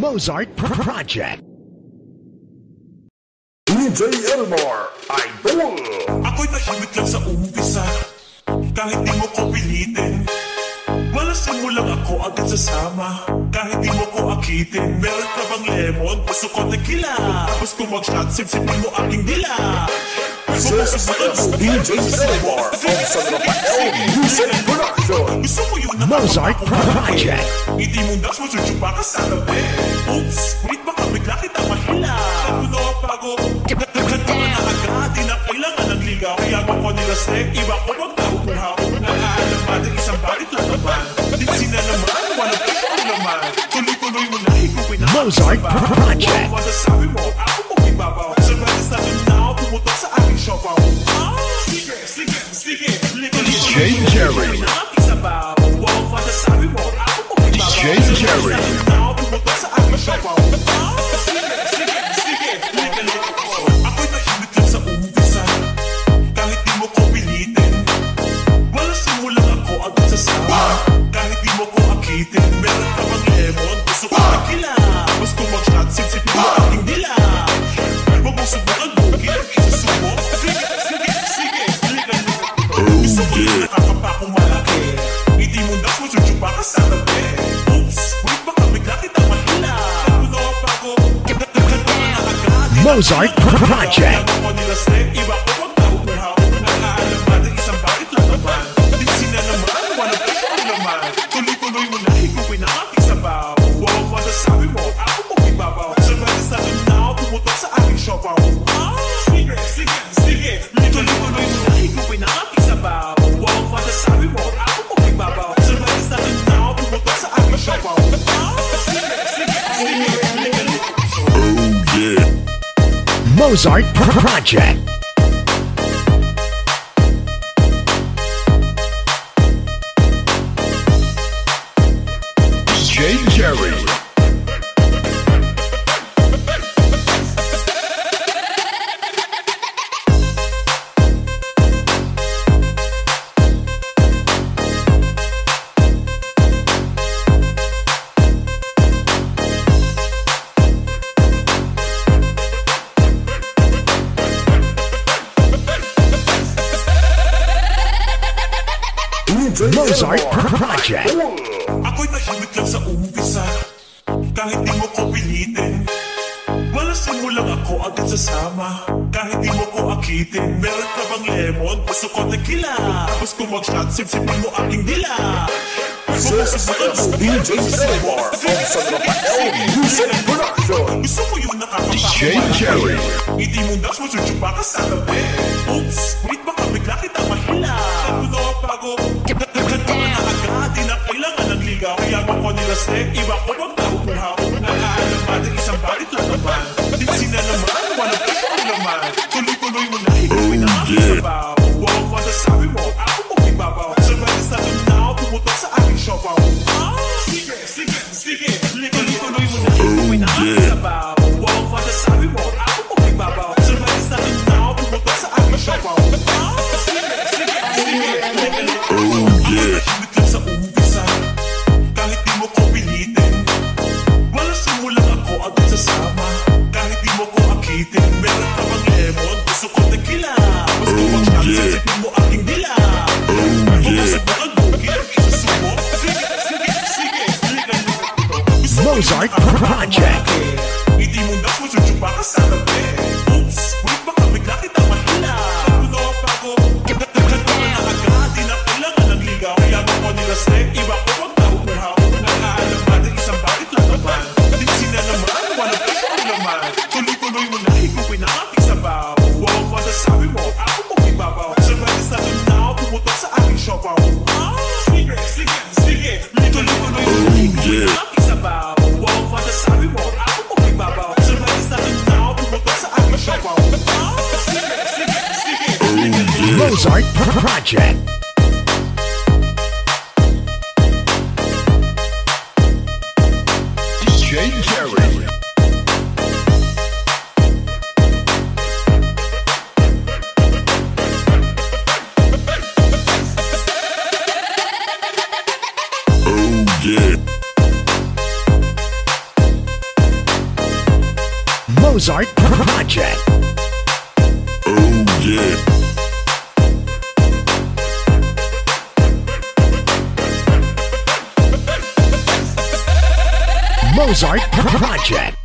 Mozart Project. DJ Elmar, Idol. Ako'y tahimik lang sa umpisa, kahit di mo ko pilitin. Malasin mo lang ako agad sasama, kahit di mo ko akitin. Meron ka bang lemon? Gusto ko tequila. Tapos kung mag-shot, sipsipin mo aking dila. DJ Elmar, ang San Rafael Music Production. Gusto mo yun na Mozart Project. Hindi mo na susuchupa ka sa tabi. Oops, wait baka bigla kita mahila. Nagulo pago, nagkanta na agad. Di na kailangan ng ligaw. Kaya ko nila snake, iba ko wag na upuhaw. Nakaalam natin isang balit lang naman. Dinsi na naman, walang ikaw naman. Tuloy-tuloy mo na ikupi na Mozart Project. Huwag masasabi mo, ako mo ibabaw. Sa redes na dun na ako pumutok sa aking siopaw. Sige, sige, sige. DJ Jerry. Huwag masasabi mo, ako mo ibabaw. DJ Jerry. Na ako pumutok sa aking siopaw. Sige, sige, sige. Ako'y tahimik lang sa umpisa, kahit di mo ko pilitin. Malasin mo lang ako agad sasama, kahit di mo ko akitin. Meron ka bang lemon? Gusto ko tequila. Tapos kung mag-shot, sipsipin mo aking dila. Huwag mo subukan mo, kinag-isusubo. Sige, sige, sige. Gusto mo yung nakakapakong malaki, hindi mo na susuchupa ka sa tabi. Oops, wait baka bigla kita mahila. Nagulo pago, nagkanta na agad. Mozart Project. Ako nila snake, iba ko wag na upuhaw. Nakaalam natin isang balit lang naman. Dinsi na naman, walang ikaw naman. Tuloy-tuloy mo na higupin ang aking sabaw. Huwag masasabi mo, ako mo ibabaw. Sa redes na dun na ako pumutok sa aking siopaw. Sige, sige, sige. Tuloy-tuloy mo na higupin ang aking sabaw. Huwag masasabi mo, ako mo ibabaw. Sa redes na dun na ako pumutok sa aking siopaw. Sige, sige, sige. Oh yeah. Mozart Project. DJ Jerry. DJ Mozart Elmar, Project. Idol. Ako'y tahimik lang sa umpisa, kahit di mo ko pilitin. Malasin mo lang ako agad sasama, kahit di mo ko akitin. Meron ka bang lemon? Gusto ko tequila. Tapos kung mag-shot, sipsipin mo aking dila. DJ Elmar, ang San Rafael Music Production. Gusto mo yung nakakapakong DJ Jerry. hindi mo na susuchupa ka sa tabi. Oops, wait baka bigla kita mahila. Nagulo pago, nagkanta na agad. Di na kailangan ng ligaw. Kaya ko nila snake, iba ko wag na upuhaw. Nakaalam natin isang balit lang naman. Dinsi na naman, walang ikaw naman. Tuloy-tuloy mo na higupin ang aking sabaw. Huwag masasabi mo, ako mo ibabaw. Sa redes na dun na ako pumutok sa aking siopaw. Sige, sige, sige. Tuloy-tuloy mo na higupin ang aking sabaw. Huwag masasabi mo, ako mo ibabaw. Sa redes na dun na ako pumutok sa aking siopaw. Sige, sige, sige. Tahimik lang sa umpisa, kahit di mo ko pilitin. Malasin mo lang ako agad sasama, kahit di mo ko akitin. Meron ka bang lemon? Gusto ko tequila. Tapos kung mag-shot, sipsipin mo aking dila. Huwag mo subukan mo, kinag-isusubo. Sige, sige, sige. Gusto mo Mozart yung Project. hindi mo na susuchupa ka sa tabi. Oops, wait baka bigla kita mahila. Nagulo pago, nagkanta na agad. Di na kailangan ng ligaw. Kaya ko nila snake, iba ko wag na upuhaw. Nakaalam natin isang balit lang naman. Dinsi na naman, walang ikaw naman. Tuloy-tuloy mo na higupin ang aking sabaw. Huwag masasabi mo, ako mo ibabaw. Sa redes na dun na ako pumutok sa aking siopaw. Sige, sige, sige. Tuloy-tuloy mo na higupin ang aking sabaw. Huwag masasabi mo, ako mo ibabaw. Sa redes na dun na ako pumutok sa aking siopaw. Sige, sige, sige. Mozart Project. DJ Jerry. Oh yeah. Mozart Project. Oh yeah. Mozart Project.